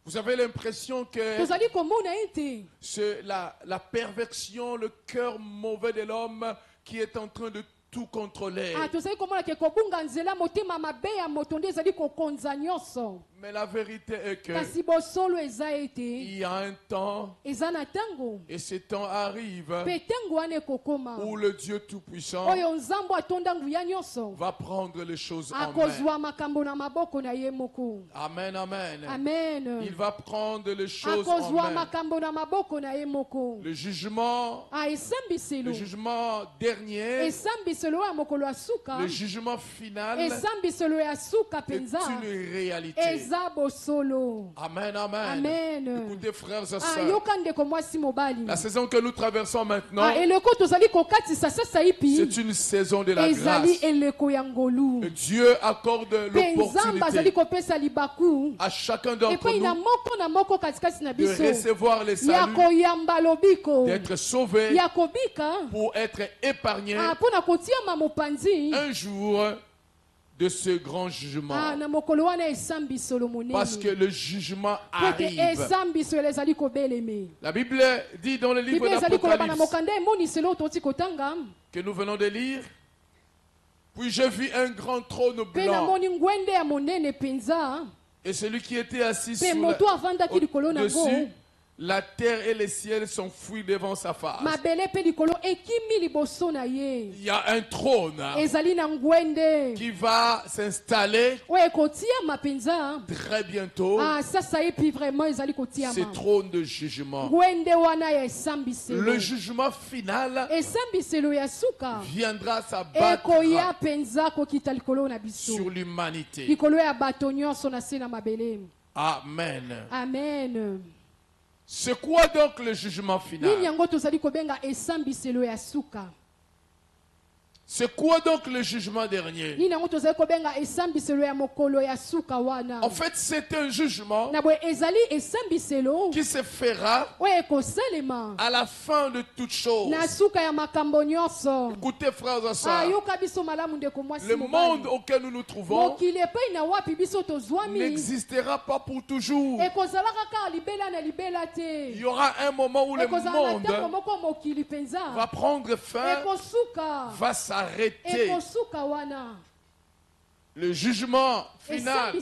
Vous avez l'impression que c'est la perversion, le cœur mauvais de l'homme qui est en train de tout contrôler. Mais la vérité est que il y a un temps, et ce temps arrive, où le Dieu Tout-Puissant va prendre les choses en main. Amen, amen. Amen. Il va prendre les choses en main. Le jugement dernier, le jugement final est une réalité. Amen, amen. Amen. Écoutez, frères et sœurs, la saison que nous traversons maintenant, c'est une saison de la grâce. Et Dieu accorde l'opportunité à chacun d'entre nous de recevoir les saluts, d'être sauvé pour être épargné un jour de ce grand jugement. Parce que le jugement arrive. La Bible dit dans le livre d'Apocalypse que nous venons de lire, puis j'ai vu un grand trône blanc et celui qui était assis au-dessus. La terre et les ciels sont fuis devant sa face. Il y a un trône qui va s'installer très bientôt. Ce trône de jugement. Le jugement final viendra s'abattre sur l'humanité. Amen. Amen. C'est quoi donc le jugement final? C'est quoi donc le jugement dernier? En fait, c'est un jugement qui se fera à la fin de toute chose. Écoutez, frères et sœurs, le monde auquel nous nous trouvons n'existera pas pour toujours. Il y aura un moment où le monde va prendre fin, va s'arrêter. Le jugement final,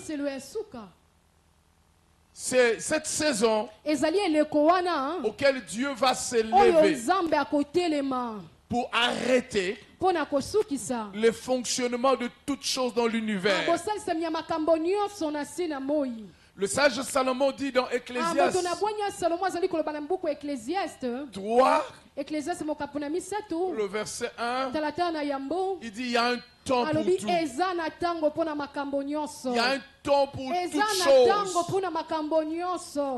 c'est cette saison auquel Dieu va se lever pour arrêter le fonctionnement de toutes choses dans l'univers. Le sage Salomon dit dans Ecclésiaste 3, le verset 1, il dit il y a un temps pour tout. Il y a un temps pour toutes choses.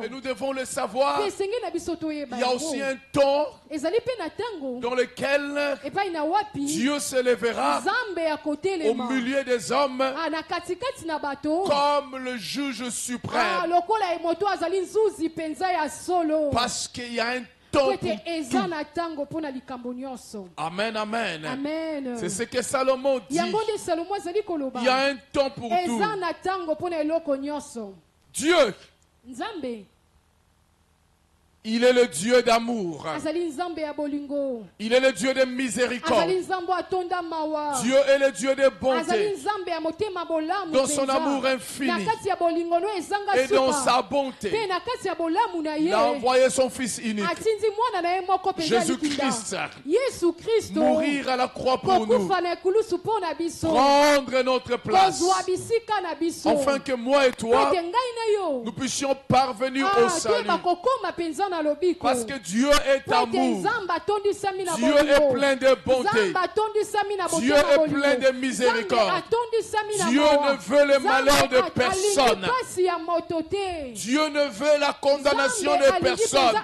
Et nous devons le savoir. Il y a aussi un temps dans lequel Dieu se lèvera au milieu des hommes comme le juge suprême. Parce qu'il y a un temps pour tout. Amen, amen. Amen. C'est ce que Salomon dit. Il y a un temps pour tout. Dieu, il est le Dieu d'amour. Il est le Dieu de miséricorde. Dieu est le Dieu de bonté. Dans son amour infini et dans sa bonté, il a envoyé son Fils unique, Jésus-Christ, mourir à la croix pour nous, prendre notre place, afin que moi et toi, nous puissions parvenir au salut. Parce que Dieu est amour. Dieu est plein de bonté. Dieu est plein de miséricorde. Dieu ne veut le malheur de personne. Dieu ne veut la condamnation de personne.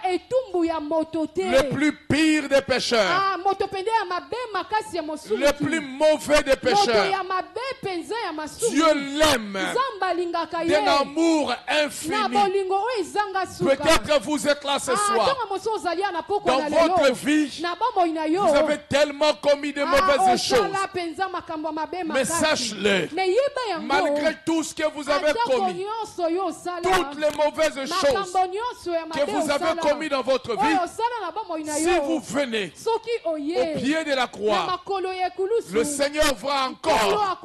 Le plus pire des pécheurs, le plus mauvais des pécheurs, Dieu l'aime d'un amour infini. Peut-être vous êtes là moment ce soir, dans votre vie, vous avez tellement commis de mauvaises choses. Mais sache-le, malgré tout ce que vous avez commis, toutes les mauvaises choses que vous avez commis dans votre vie, si vous venez au pied de la croix, le Seigneur va encore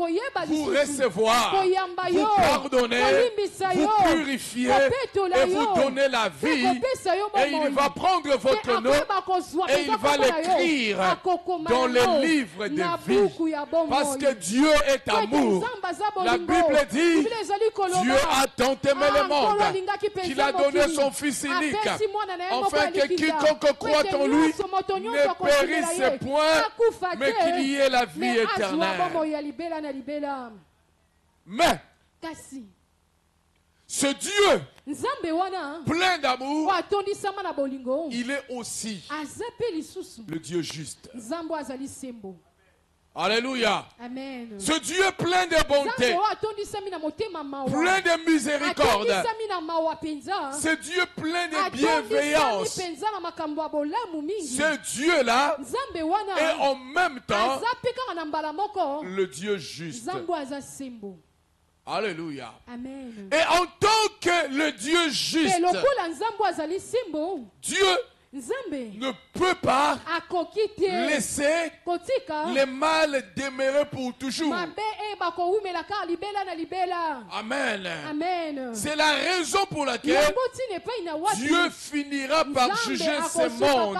vous recevoir, vous pardonner, vous purifier et vous donner la vie. Et il va prendre votre nom et il va l'écrire dans le livre de vie. Parce que Dieu est amour. La Bible dit, Dieu a tant aimé le monde qu'il a donné son Fils unique, afin que quiconque croit en lui ne périsse point, mais qu'il y ait la vie éternelle. Mais ce Dieu plein d'amour, il est aussi le Dieu juste. Alléluia. Amen. Ce Dieu plein de bonté, plein de miséricorde, ce Dieu plein de bienveillance, ce Dieu-là est en même temps le Dieu juste. Alléluia. Amen. Et en tant que le Dieu juste, Dieu ne peut pas laisser le mal demeurer pour toujours. Amen. Amen. C'est la raison pour laquelle Dieu finira par juger ce monde.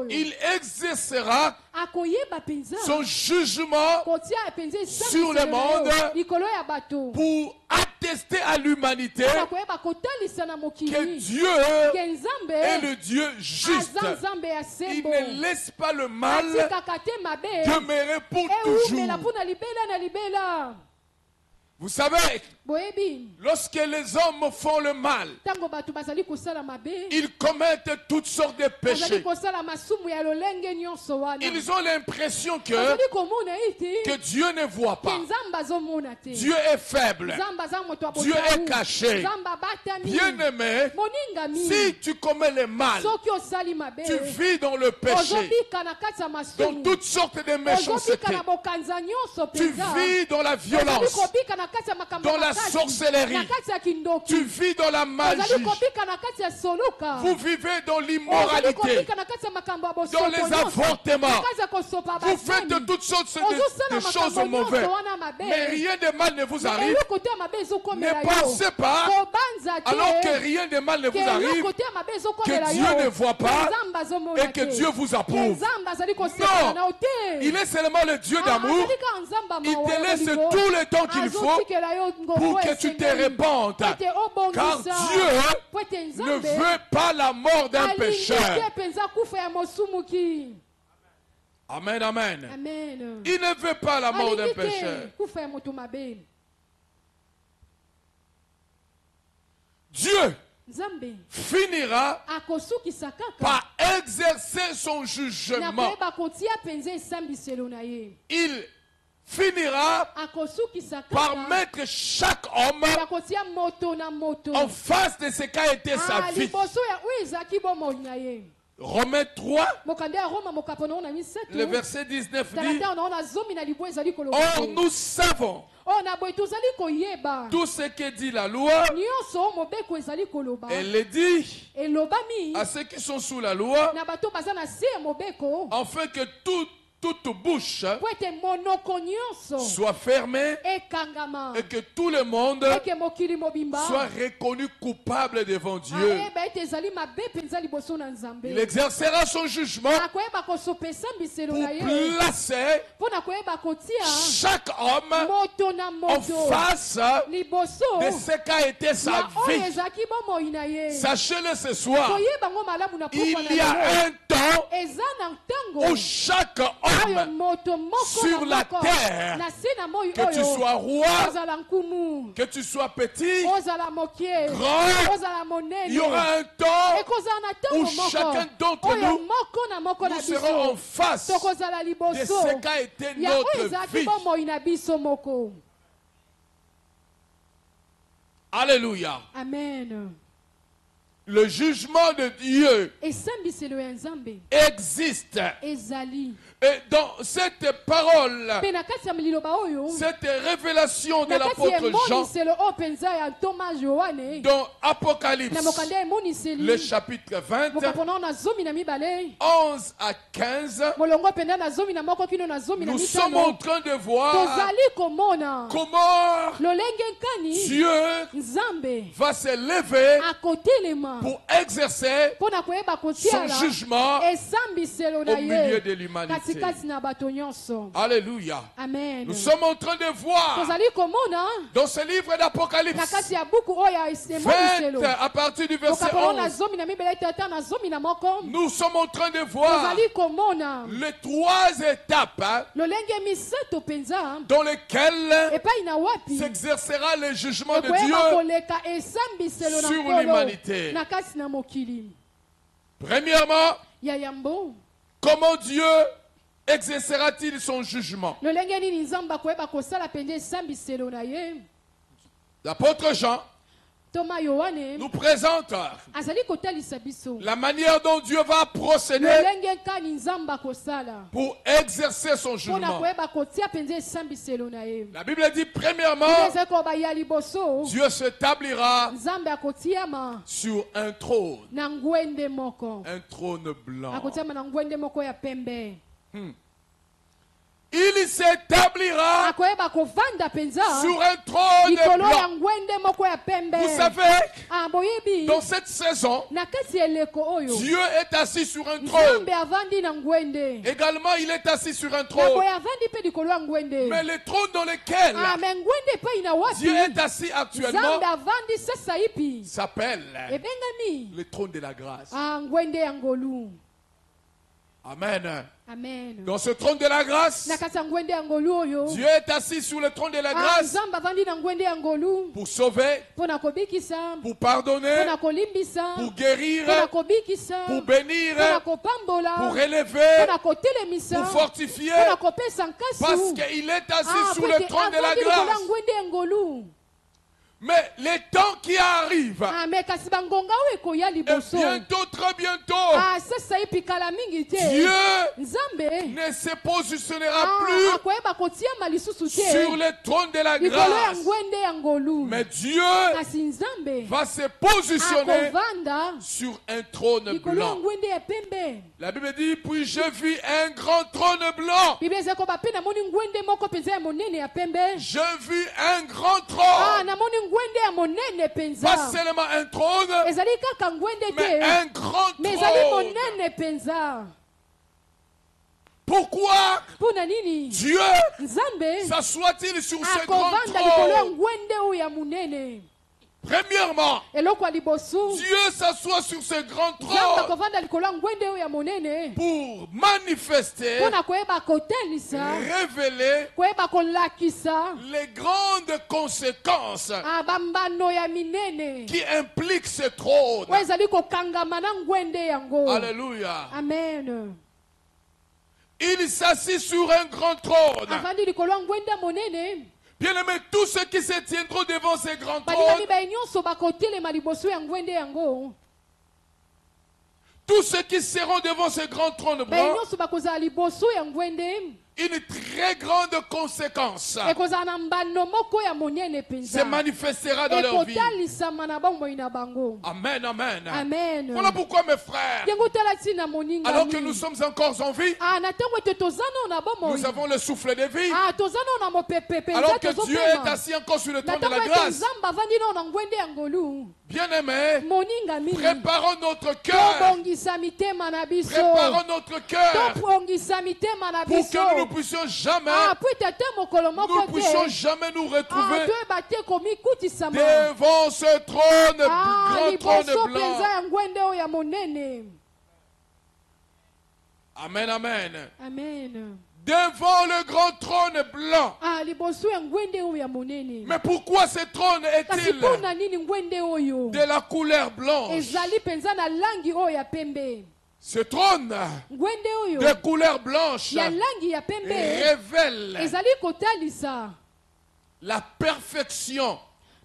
Il exercera son jugement sur le monde pour attester à l'humanité que Dieu est le Dieu juste. Il ne laisse pas le mal demeurer pour toujours. Vous savez, lorsque les hommes font le mal, ils commettent toutes sortes de péchés. Ils ont l'impression que Dieu ne voit pas. Dieu est faible. Dieu est caché. Bien-aimé, si tu commets le mal, tu vis dans le péché, dans toutes sortes de méchancetés. Tu vis dans la violence, dans la sorcellerie, tu vis dans la magie, vous vivez dans l'immoralité, dans les avortements, vous faites toutes sortes de choses mauvaises, mais rien de mal ne vous arrive. Ne pensez pas, alors que rien de mal ne vous arrive, que Dieu ne voit pas et que Dieu vous approuve. Non, il est seulement le Dieu d'amour. Il te laisse tout le temps qu'il faut pour que tu te répandes. Car Dieu ne veut pas la mort d'un pécheur. Amen, amen. Il ne veut pas la mort d'un pécheur. Dieu finira par exercer son jugement. Il finira par mettre chaque homme en face de ce qu'a été sa vie. Romains 3, le verset 19 dit: Or nous savons tout ce que dit la loi. Elle le dit à ceux qui sont sous la loi, afin que toute bouche soit fermée et que tout le monde soit reconnu coupable devant Dieu. Il exercera son jugement pour placer chaque homme en face de ce qu'a été sa vie. Sachez-le ce soir, il y a un temps où chaque homme sur la terre, que tu sois roi, que tu sois petit, grand, il y aura un temps où chacun d'entre nous serons en face de ce qu'a été notre vie. Alléluia. Amen. Le jugement de Dieu existe. Et dans cette parole, cette révélation de l'apôtre Jean, dans Apocalypse, le chapitre 20, 11 à 15, nous sommes en train de voir comment Dieu va se lever pour exercer son jugement au milieu de l'humanité. Alléluia. Amen. Nous sommes en train de voir dans ce livre d'Apocalypse 20 à partir du verset 11. Nous sommes en train de voir les 3 étapes dans lesquelles s'exercera le jugement de Dieu sur l'humanité. Premièrement, comment Dieu exercera-t-il son jugement? L'apôtre Jean nous présente la manière dont Dieu va procéder pour exercer son jugement. La Bible dit premièrement, Dieu s'établira sur un trône blanc. Il s'établira sur un trône blanc. Vous savez, dans cette saison, Dieu est assis sur un trône. Également, il est assis sur un trône. Mais le trône dans lequel Dieu est assis actuellement s'appelle le trône de la grâce. Amen. Amen. Dans ce trône de la grâce, Dieu est assis sur le trône de la grâce pour sauver, pour pardonner, pour guérir, pour bénir, pour élever, pour fortifier, parce qu'il est assis sur le trône de la grâce. Mais les temps qui arrivent, et bientôt, très bientôt, Dieu ne se positionnera plus sur le trône de la grâce. Mais Dieu va se positionner sur un trône blanc. La Bible dit, puis je vis un grand trône blanc. Je vis un grand trône. Pas seulement un trône, mais un grand trône. Pourquoi Dieu s'assoit-il sur ce grand trône? Premièrement, Dieu s'assoit sur ce grand trône pour manifester, révéler les grandes conséquences qui impliquent ce trône. Alléluia. Amen. Il s'assit sur un grand trône. Bien-aimés, tous ceux qui se tiendront devant ces grands trônes, tous ceux qui seront devant ce grand trône blanc, une très grande conséquence se manifestera dans leur vie. Amen, amen. Amen. Voilà pourquoi, mes frères, alors que nous sommes encore en vie, nous avons le souffle de vie, alors que Dieu est assis encore sur le trône de la grâce. Bien-aimés, préparons notre cœur. Préparons notre cœur pour que nous ne puissions jamais nous retrouver devant ce trône, grand trône blanc. Amen, amen. Amen. Devant le grand trône blanc. Mais pourquoi ce trône est-il de la couleur blanche? Ce trône de couleur blanche révèle la perfection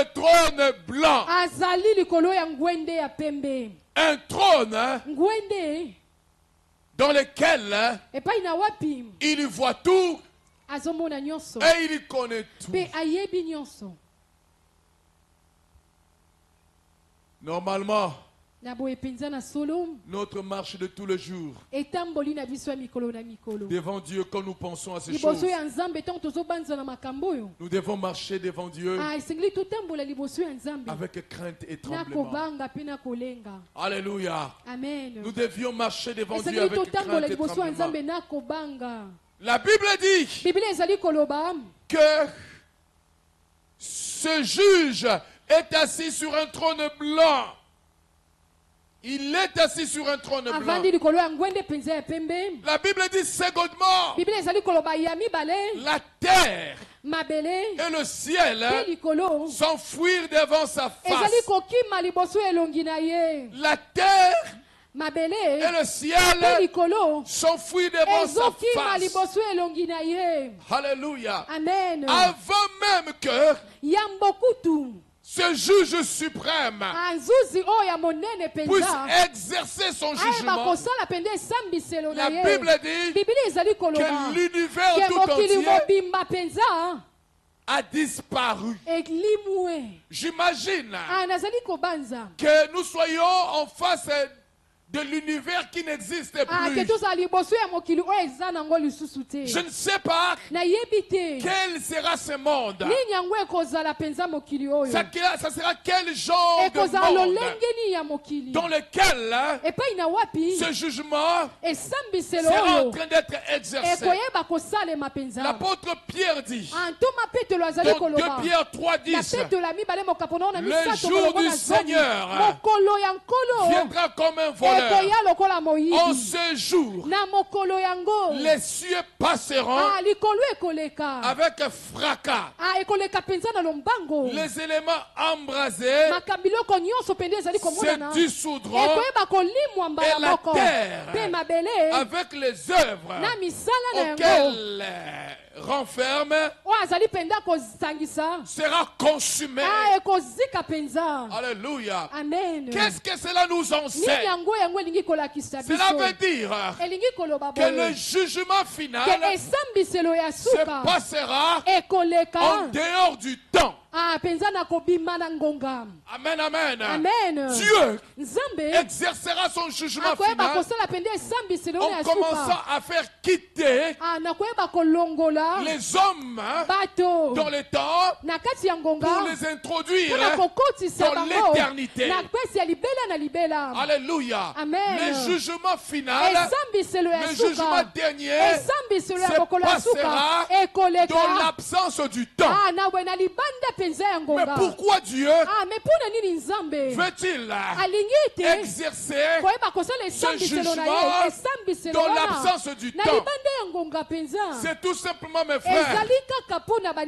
un trône blanc. Un trône dans lequel il voit tout et il connaît tout. Normalement, notre marche de tous les jours devant Dieu, quand nous pensons à ces choses, nous devons marcher devant Dieu avec crainte et tremblement. Alléluia. Amen. Nous devions marcher devant Dieu avec crainte et tremblement. La Bible dit que ce juge est assis sur un trône blanc. Il est assis sur un trône blanc. La Bible dit secondement, la terre et le ciel s'enfuirent devant sa face. La terre et le ciel s'enfuient devant sa face. Alléluia. Amen. Avant même que ce juge suprême puisse exercer son jugement, la Bible dit que l'univers tout entier a disparu. J'imagine que nous soyons en face de l'univers qui n'existe plus. Je ne sais pas quel sera ce monde. Ça sera quel genre de monde dans lequel ce jugement sera en train d'être exercé. L'apôtre Pierre dit dans 2 Pierre 3:10, le jour du Seigneur viendra comme un voleur. En ce jour, les cieux passeront avec fracas. Les éléments embrasés se dissoudront et la terre, avec les œuvres auxquelles renferme, sera consumée. Alléluia. Qu'est-ce que cela nous enseigne? Cela veut dire que le jugement final se passera en dehors du temps. Amen, amen. Dieu exercera son jugement final en commençant à faire quitter les hommes dans le temps pour les introduire dans l'éternité. Alléluia. Le jugement final, le jugement dernier se passera dans l'absence du temps. Mais pourquoi Dieu veut-il exercer ce jugement dans l'absence du temps? C'est tout simplement, mes frères,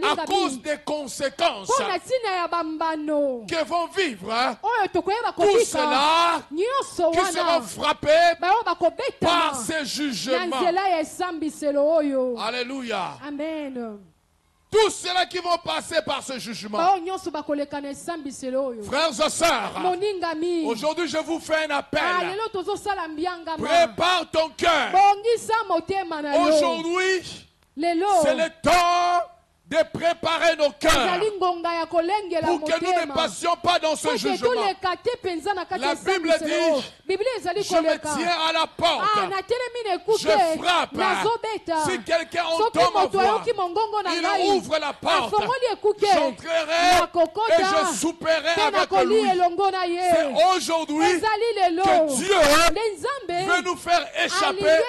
à cause des conséquences que vont vivre tous ceux-là qui seront frappés par ces jugements. Alléluia. Amen. Tous ceux-là qui vont passer par ce jugement. Frères et sœurs, aujourd'hui je vous fais un appel. Prépare ton cœur. Aujourd'hui, c'est le temps de préparer nos cœurs pour que nous ne passions pas dans ce jugement. La Bible dit, je me tiens à la porte, je frappe. Si quelqu'un entend ma voix, il ouvre la porte, j'entrerai et je souperai avec lui. C'est aujourd'hui que Dieu veut nous faire échapper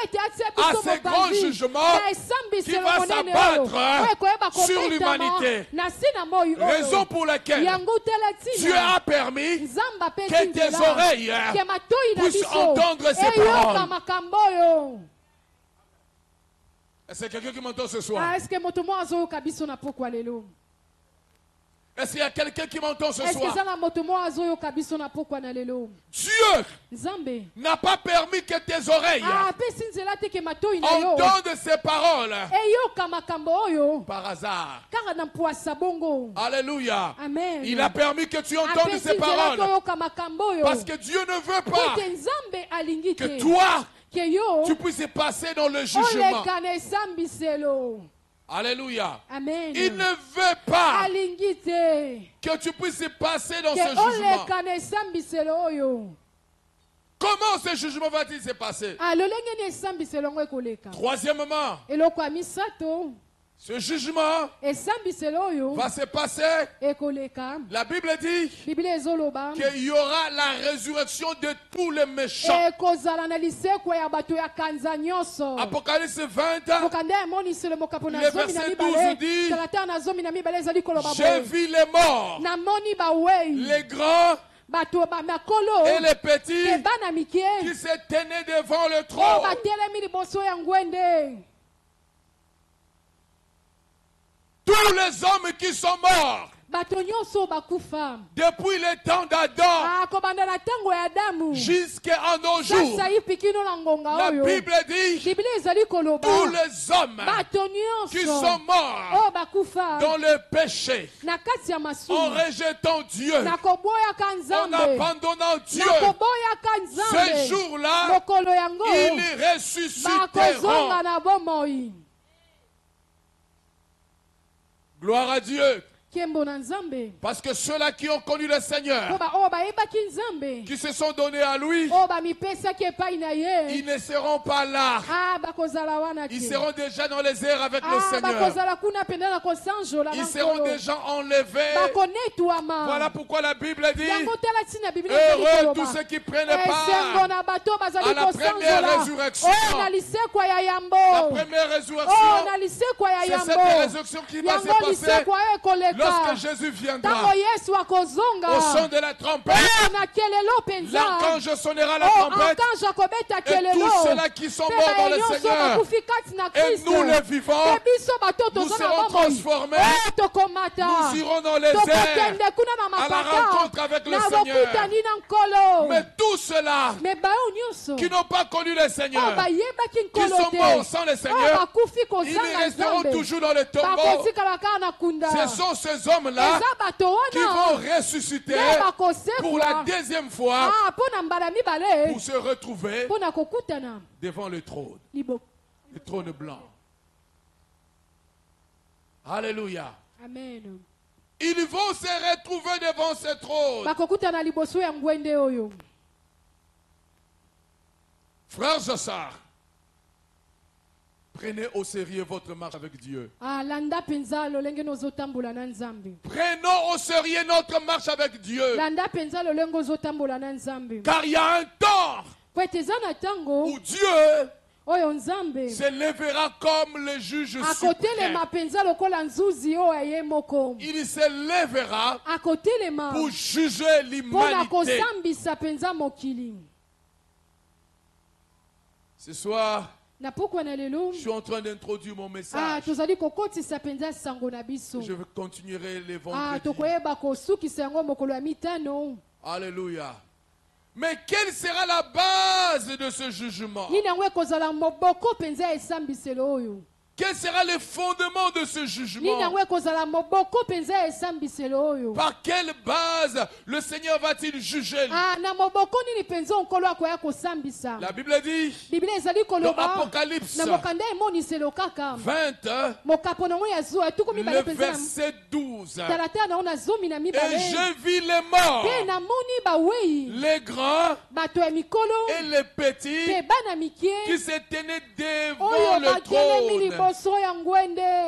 à ce grand jugement qui va s'abattre sur l'humanité. Raison pour laquelle Dieu a permis que tes oreilles puissent entendre ces paroles. Est-ce que quelqu'un qui m'entend ce soir? Est-ce qu'il y a quelqu'un qui m'entend ce soir? Dieu n'a pas permis que tes oreilles entendent ces paroles par hasard. Alléluia. Amen. Il a permis que tu entendes ces paroles parce que Dieu ne veut pas que toi, tu puisses passer dans le jugement. Alléluia. Amen. Il ne veut pas que tu puisses passer dans ce jugement. Comment ce jugement va-t-il se passer? Troisièmement, ce jugement va se passer. La Bible dit qu'il y aura la résurrection de tous les méchants. Apocalypse 20, le verset 12 dit: j'ai vu les morts, les grands et les petits qui se tenaient devant le trône. Tous les hommes qui sont morts depuis le temps d'Adam jusqu'à nos jours, la Bible dit tous les hommes qui sont morts dans le péché, en rejetant Dieu, en abandonnant Dieu, ce jour-là, ils ressusciteront. Gloire à Dieu. Parce que ceux-là qui ont connu le Seigneur, qui se sont donnés à lui, ils ne seront pas là. Ils seront déjà dans les airs avec le Seigneur. Ils seront déjà enlevés. Voilà pourquoi la Bible dit: heureux tous ceux qui prennent part à la première résurrection. La première résurrection, c'est cette résurrection qui va se passer lorsque Jésus viendra au son de la trompette. L'archange sonnera la trompette, et tous ceux-là qui sont morts dans le Seigneur et nous les vivants, nous serons transformés. Nous irons dans les airs à la rencontre avec le Seigneur. Mais tous ceux-là qui n'ont pas connu le Seigneur, qui sont morts sans le Seigneur, ils resteront toujours dans le tombeau. Ce sont ces hommes-là qui vont ressusciter pour la deuxième fois pour se retrouver devant le trône blanc. Alléluia. Amen. Ils vont se retrouver devant ce trône. Frères et sœurs, prenez au sérieux votre marche avec Dieu. Prenons au sérieux notre marche avec Dieu. Car il y a un temps où Dieu se lèvera comme le juge suprême. Il se lèvera pour juger l'humanité. Ce soir, je suis en train d'introduire mon message. Je continuerai les vendredis. Alléluia. Mais quelle sera la base de ce jugement? Quel sera le fondement de ce jugement? Par quelle base le Seigneur va-t-il juger? La Bible dit dans Apocalypse 20, le verset 12: et je vis les morts, les grands et les petits qui se tenaient devant le trône.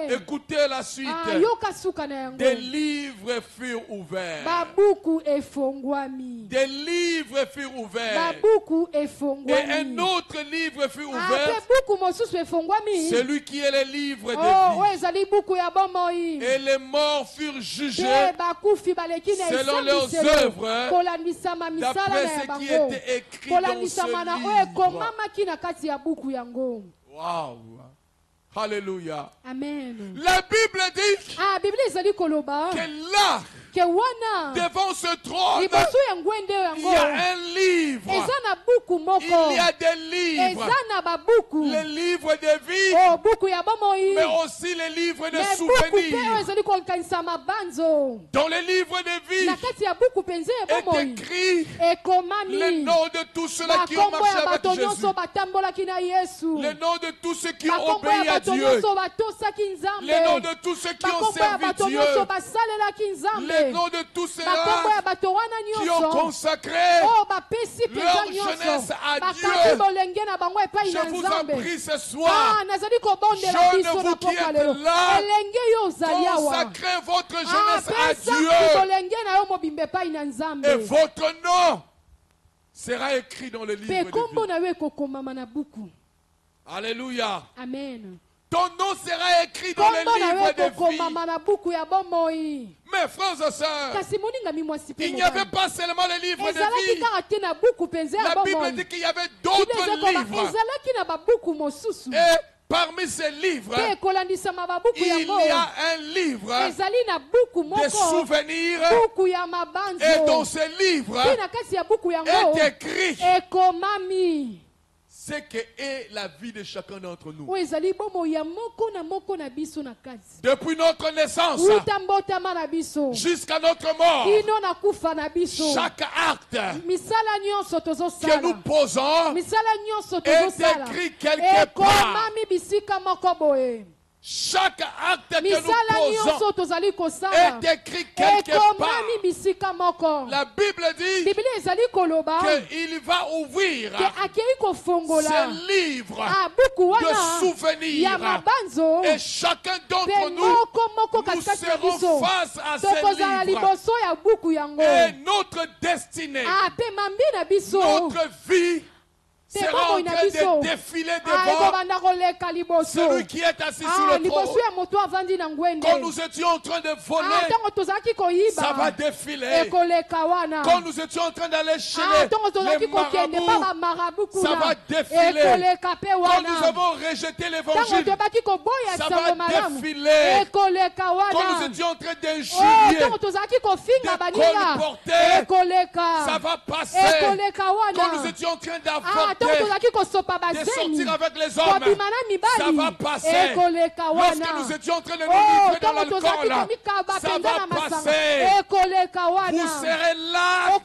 Écoutez la suite. Des livres furent ouverts. Des livres furent ouverts. Et un autre livre fut ouvert. Celui qui est le livre de vie. Et les morts furent jugés selon leurs œuvres, d'après ce qui était écrit dans ce livre. Wow. Alléluia. Amen. La Bible dit que là, devant ce trône, il y a un livre. Il y a des livres. Les livres de vie, mais aussi les livres de souvenirs. Dans les livres de vie est écrit le nom de tous ceux-là qui ont marché avec Jésus. Le nom de tous ceux qui ont obéi à Dieu. Le nom de tous ceux qui ont servi Dieu. Le nom de tous ceux-là qui ont consacré leur jeunesse à Dieu. Je vous en prie ce soir, jeunes vous qui êtes là, consacrez votre jeunesse à Dieu. Et votre nom sera écrit dans le livre de vie. Alléluia. Amen. Ton nom sera écrit dans le livre de vie. Mes frères et sœurs, il n'y avait pas seulement le livre de vie. La Bible dit qu'il y avait d'autres livres. Et parmi ces livres, il y a un livre de souvenirs. Et dans ce livre est écrit ce que est la vie de chacun d'entre nous. Depuis notre naissance jusqu'à notre mort, chaque acte que nous posons est écrit quelque part. Chaque acte que nous posons est écrit quelque part. La Bible dit qu'il va ouvrir ce livre de souvenirs. Et chacun d'entre nous serons face à ce livre. Et notre destinée, notre vie, sera en train de défiler devant celui qui est assis sur le trône. Quand nous étions en train de voler, ça va défiler. Quand nous étions en train d'aller chez les marabouts, ça va défiler. Quand nous avons rejeté l'évangile, ça va défiler. Quand nous étions en train d'injurier, de colporter, ça va passer. Quand nous étions en train d'avorter, de sortir avec les hommes, ça va passer. Lorsque nous étions en train de nous livrer dans l'alcool, ça va passer. Vous serez là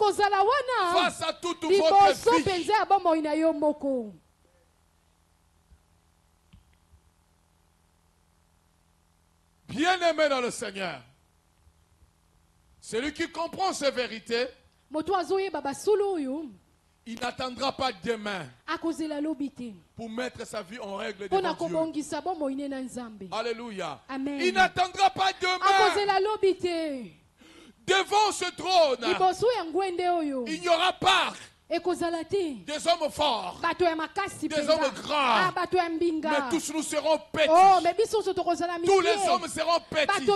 face à toute votre vie. Bien-aimé dans le Seigneur, celui qui comprend ces vérités, il n'attendra pas demain pour mettre sa vie en règle devant Dieu. Alléluia. Amen. Il n'attendra pas demain. Devant ce trône, il n'y aura pas des hommes forts, des hommes grands, mais tous nous serons petits. Tous les hommes seront petits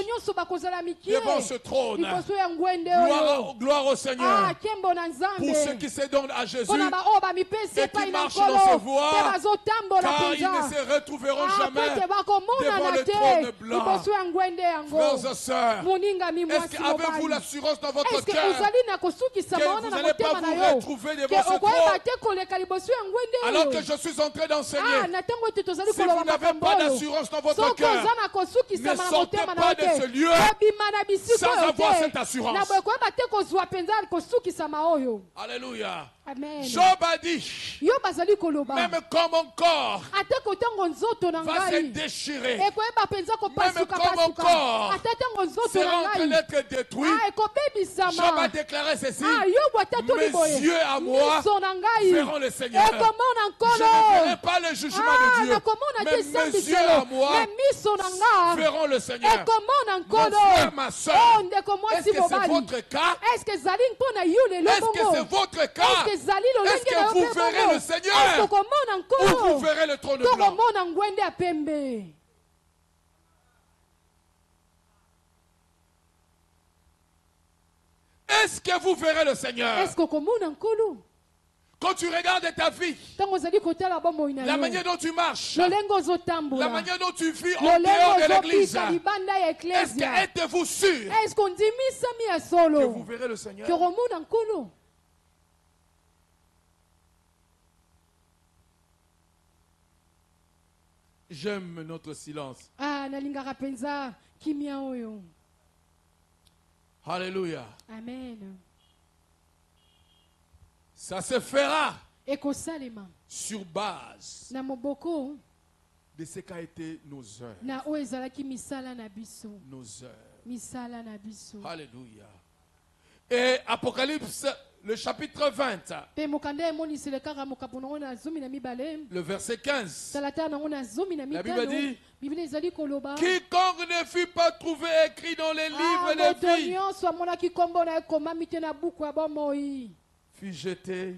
devant ce trône. Gloire au Seigneur. Pour ceux qui se donnent à Jésus et qui marchent dans ses voies, car ils ne se retrouveront jamais devant le trône blanc. Frères et sœurs, est-ce qu'avez-vous l'assurance dans votre cœur que vous n'allez pas vous retrouver devant ce trône alors que je suis en train d'enseigner? Si vous n'avez pas d'assurance dans votre cœur, ne sortez pas de ce lieu sans avoir cette assurance. Alléluia. Amen. Job a dit, même quand mon corps va se déchirer, même quand mon corps sera en train d'être détruit, Job a déclaré ceci: mes yeux à moi verront le Seigneur. Je ne verrai pas le jugement de Dieu, mais mes yeux à moi verront le Seigneur. Mon frère, ma soeur, est-ce que c'est votre cas? Est-ce que c'est votre cas? Est-ce que vous verrez le Seigneur ou vous verrez le trône blanc? Est-ce que vous verrez le Seigneur? Quand tu regardes ta vie, la manière dont tu marches, la manière dont tu vis en dehors de l'église, est-ce que êtes-vous sûr que vous verrez le Seigneur? J'aime notre silence. Alléluia. Amen. Ça se fera sur base de ce qu'a été nos heures. Nos heures. Alléluia. Et Apocalypse, le chapitre 20, le verset 15, la Bible dit: quiconque ne fut pas trouvé écrit dans les livres des vies fut jeté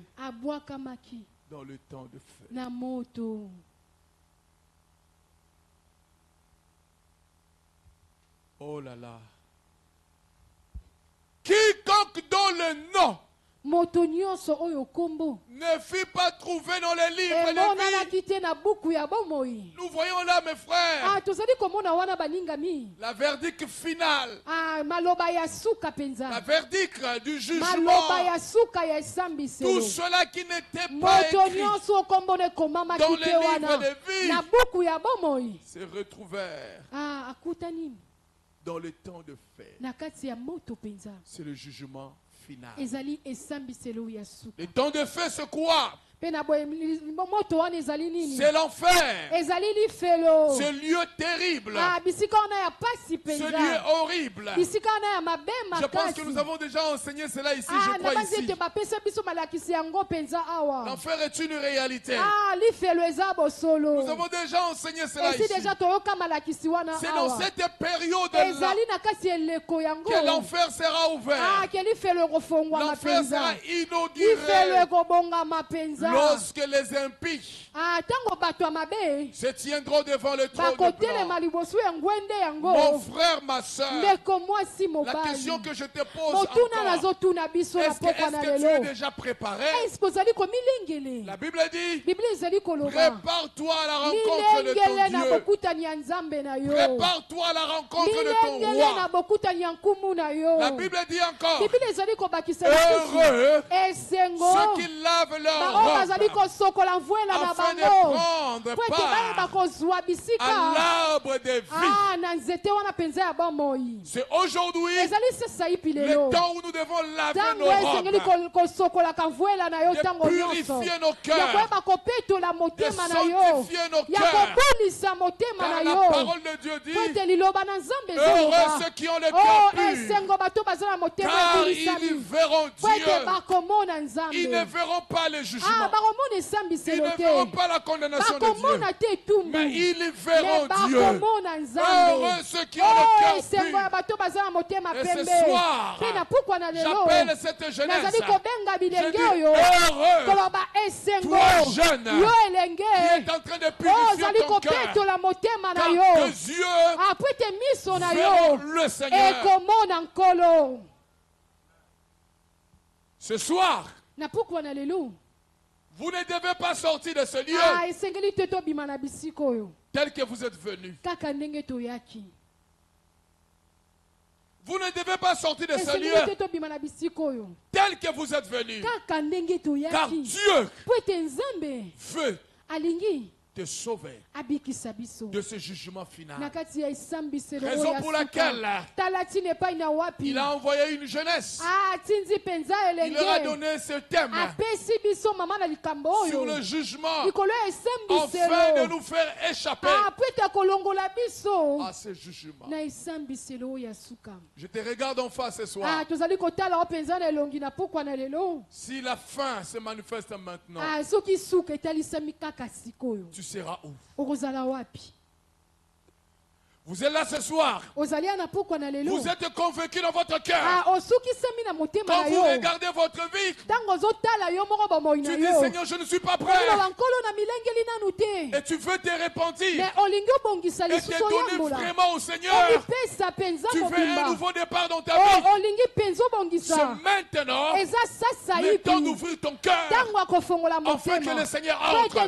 dans le temps de feu. Oh là là. Quiconque dont le nom ne fut pas trouvé dans les livres de vie. Nous voyons là, mes frères, la verdict finale, la verdict du jugement. Tout cela qui n'était pas écrit dans les livres de vie se retrouvèrent dans le temps de fête. C'est le jugement final. Le temps de fête, c'est quoi? C'est l'enfer. Ce lieu terrible. Ce lieu horrible. Je pense que nous avons déjà enseigné cela ici, je crois ici. L'enfer est une réalité. Nous avons déjà enseigné cela ici. C'est dans cette période-là que l'enfer sera ouvert. L'enfer sera inauguré. Lorsque les impies se tiendront devant le trône blanc. Mon frère, ma soeur, la question que je te pose encore, est-ce que tu es déjà préparé? La Bible dit: prépare-toi à la rencontre de ton Dieu. Prépare-toi à la rencontre de ton roi. La Bible dit encore: heureux ceux qui lavent leur robe afin de prendre part à l'arbre des vies. C'est aujourd'hui le temps où nous devons laver nos robes, de purifier nos cœurs, de sanctifier nos cœurs. Car la parole de Dieu dit: heureux ceux qui ont le cœur pur, car ils verront Dieu. Ils ne verront pas le jugement. Ils ne verront pas la condamnation de Dieu, mais ils verront Dieu. Heureux ceux qui ont le cœur pur. Et ce soir, j'appelle cette jeunesse. Je dis: heureux, toi jeune, qui est en train de purifier ton cœur, car tes yeux verront le Seigneur. Ce soir, vous ne devez pas sortir de ce lieu tel que vous êtes venu. Vous ne devez pas sortir de ce lieu tel que vous êtes venu. Car Dieu veut te sauver de ce jugement final. Raison pour laquelle il a envoyé une jeunesse. Il leur a donné ce thème sur le jugement, afin de nous faire échapper à ce jugement. Je te regarde en face ce soir. Si la fin se manifeste maintenant, tu seras où? Vous êtes là ce soir. Vous êtes convaincu dans votre cœur. Quand vous regardez votre vie, tu dis Seigneur, je ne suis pas prêt. Et tu veux te repentir. Et te donner vraiment au Seigneur. Tu veux un nouveau départ dans ta vie. C'est maintenant le temps d'ouvrir ton cœur afin que le Seigneur entre.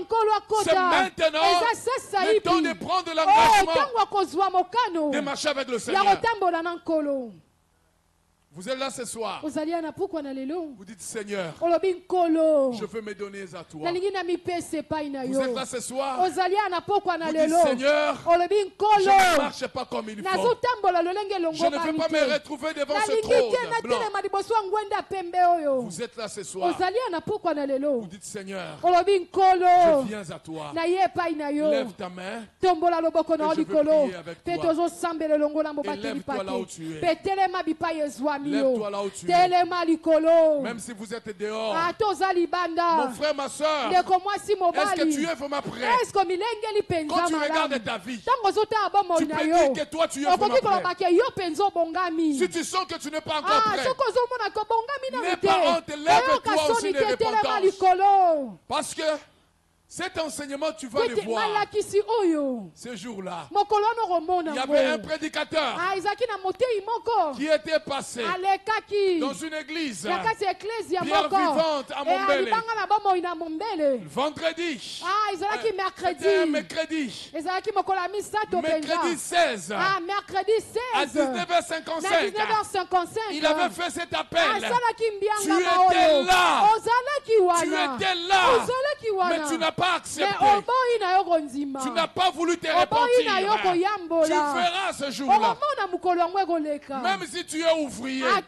C'est maintenant le temps de prendre l'engagement de marcher avec le Seigneur. Vous êtes là ce soir. Vous dites Seigneur, je veux me donner à toi. Vous êtes là ce soir. Vous dites Seigneur, je ne marche pas comme il faut. Je ne veux pas me retrouver devant ce trône blanc. Vous êtes là ce soir. Vous dites Seigneur, je viens à toi. Lève ta main et je veux prier avec toi. Et lève-toi là où tu es. Lève-toi là où tu es. Même si vous êtes dehors. Mon frère, ma soeur, est-ce que tu es vraiment prêt? Quand tu regardes ta vie, tu peux dire que toi tu es vraiment prêt. Si tu sens que tu n'es pas encore prêt, n'aie pas honte, lève-toi aussi de repentance. Parce que cet enseignement, tu vas le voir. Ce jour-là, il y avait un prédicateur qui était passé dans une église, Pierre Vivante à Mombele. Vendredi, c'était mercredi 16, à 19h55, il avait fait cet appel. Tu étais là. Tu étais là. Mais tu n'as pas accepté. Tu n'as pas voulu te repentir. Tu feras ce jour-là. Même si tu es ouvrier, même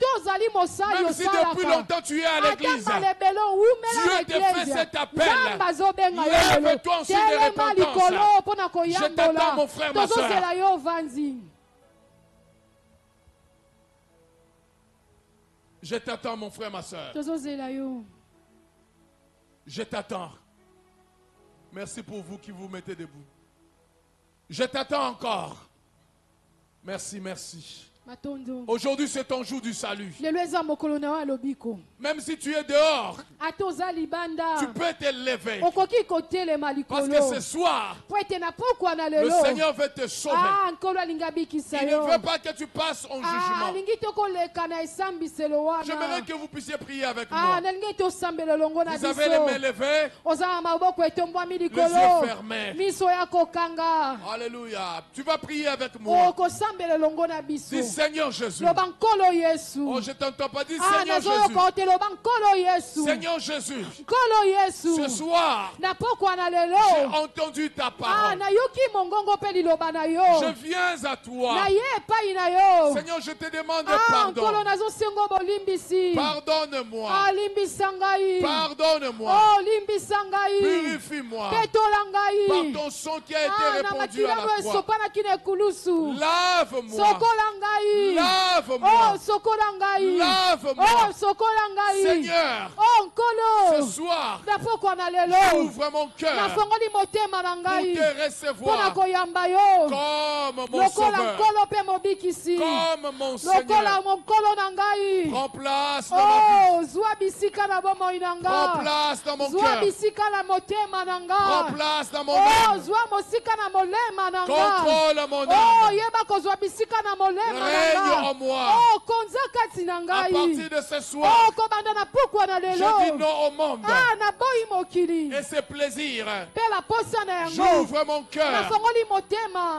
si depuis longtemps tu es à l'église, Dieu te fait cet appel. Lève-toi ensuite de repentance. Je t'attends, mon frère, ma soeur. Je t'attends, mon frère, ma soeur. Je t'attends. Merci pour vous qui vous mettez debout. Je t'attends encore. Merci, merci. Aujourd'hui, c'est ton jour du salut. Même si tu es dehors, tu peux te lever. Parce que ce soir, le Seigneur veut te sauver. Il ne veut pas que tu passes en jugement. J'aimerais que vous puissiez prier avec moi. Vous avez les mains levées, les yeux fermés. Alléluia. Tu vas prier avec moi. Dis Seigneur Jésus. Oh, je t'entends pas dire Seigneur Jésus. Seigneur Jésus. Ce soir, j'ai entendu ta parole. Je viens à toi. Seigneur, je te demande pardon. Pardonne-moi. Pardonne-moi. Purifie-moi. Par ton sang qui a été répandu à la croix. Lave-moi. Lave-moi. Lave-moi. Seigneur, ce soir, j'ouvre mon cœur pour te recevoir comme mon sauveur, comme mon Seigneur. Prends place dans ma vie. Prends place dans mon cœur. Prends place dans mon âme. Contrôle mon âme. Règne en moi. À partir de ce soir, je dis non au monde et ses plaisirs. J'ouvre mon cœur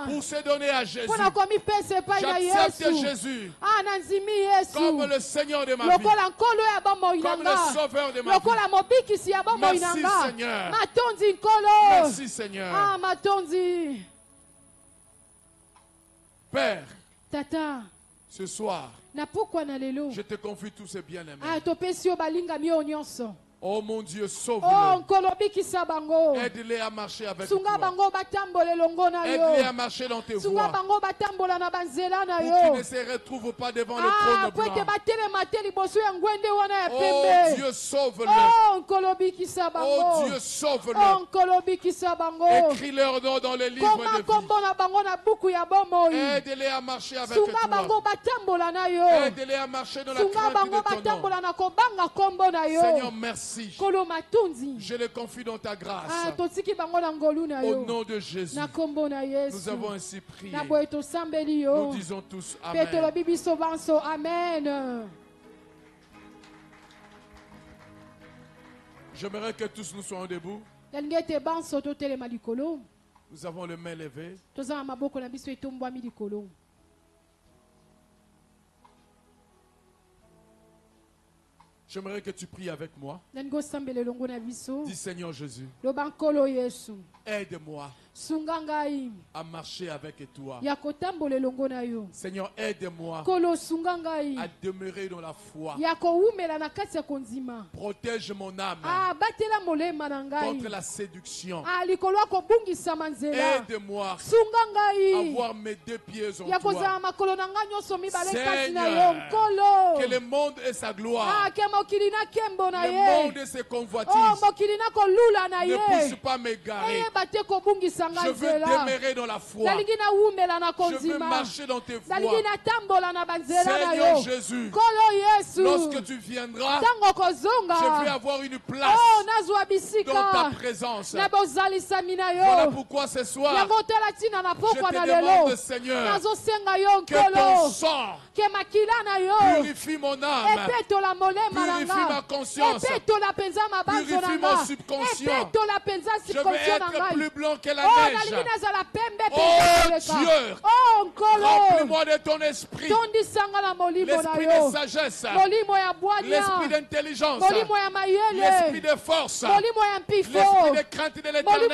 pour se donner à Jésus. J'accepte Jésus comme le Seigneur de ma vie, comme le Sauveur de ma vie. Merci Seigneur. Merci Seigneur. Père, ce soir, je te confie tous ces bien-aimés. Oh mon Dieu, sauve-le. Aide-les à marcher avec toi. Aide-les à marcher dans tes voies. Pour qu'ils ne se retrouvent pas devant le trône blanc. Oh Dieu, sauve-le. Oh Dieu, sauve-le. Écris leur nom dans les livres de vie. Aide-les à marcher avec toi. Aide-les à marcher dans la crainte de ton nom. Seigneur, merci. Je les confie dans ta grâce. Au nom de Jésus, nous avons ainsi prié. Nous disons tous Amen. J'aimerais que tous nous soyons debout. Nous avons les mains levées. J'aimerais que tu pries avec moi. Dis Seigneur Jésus, aide-moi à marcher avec toi. Seigneur, aide-moi à demeurer dans la foi. Protège mon âme contre la séduction. Aide-moi à avoir mes deux pieds en toi. Seigneur, que le monde et sa gloire, le monde et ses convoitises ne puissent pas m'égarer. Je veux demeurer dans la foi. Je veux marcher dans tes voies. Seigneur Jésus, lorsque tu viendras, je vais avoir une place dans ta présence. Voilà pourquoi ce soir, je te demande, Seigneur, que ton sang purifie mon âme, purifie ma conscience, purifie mon subconscient. Je veux être plus blanc que la neige. Oh Dieu, remplis-moi de ton esprit, l'esprit de sagesse, l'esprit d'intelligence, l'esprit de force, l'esprit de crainte de l'Éternel.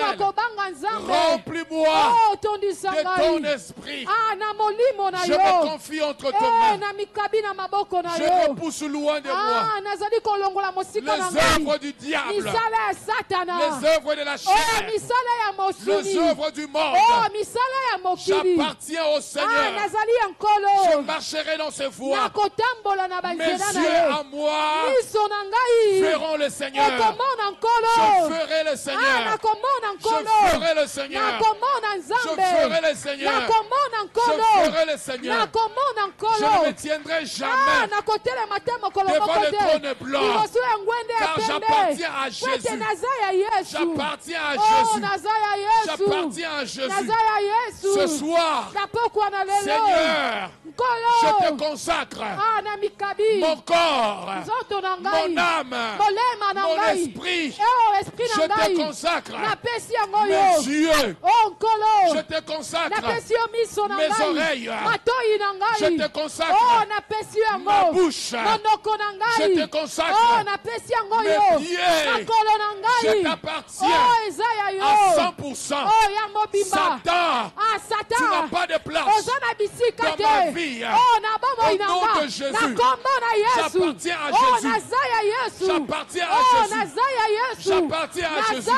Remplis-moi de ton esprit. Je me confie entre tes mains. Je repousse loin de moi les œuvres du diable, les œuvres de la chair, les œuvres du monde. J'appartiens au Seigneur. Je marcherai dans ses voies. Mes yeux à moi verront le Seigneur. Je ferai le Seigneur. Je ferai le Seigneur. Je ferai le Seigneur. Je ferai le Seigneur. Je ne me tiendrai jamais devant le trône blanc, car j'appartiens à Jésus. J'appartiens à Jésus. J'appartiens à Jésus. Ce soir, Seigneur, je te consacre mon corps, mon âme, mon esprit. Je te consacre mes yeux. Je te consacre mes oreilles. Je te consacre ma bouche. Je te consacre mes pieds. Je t'appartiens à 100%. Satan, tu n'as pas de place dans ma vie. Au nom de Jésus, j'appartiens à Jésus. J'appartiens à Jésus. J'appartiens à Jésus.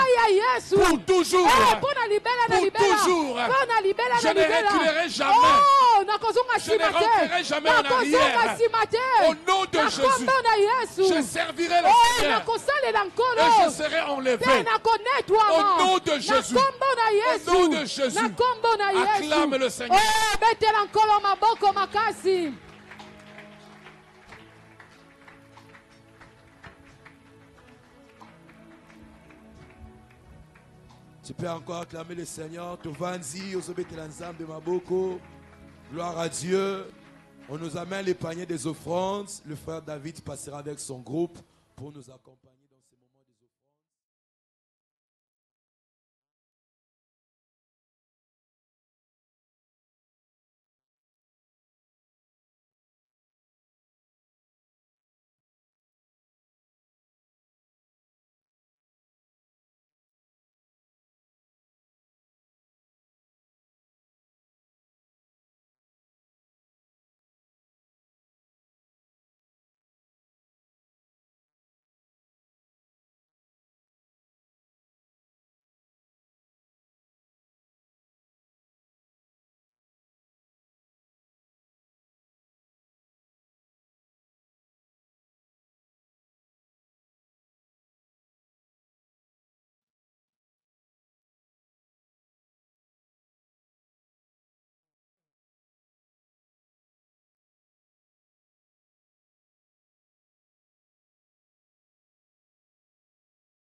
Pour toujours. Pour toujours. Je ne reculerai jamais. Je ne rentrerai jamais en arrière. Au nom de Jésus, je servirai le Seigneur et je serai enlevé. Au nom de Jésus. Au nom de Jésus. Acclame le Seigneur. Tu peux encore acclamer le Seigneur. Tovanzi, Ozobetelanzam de Maboko. Gloire à Dieu. On nous amène les paniers des offrandes. Le frère David passera avec son groupe pour nous accompagner.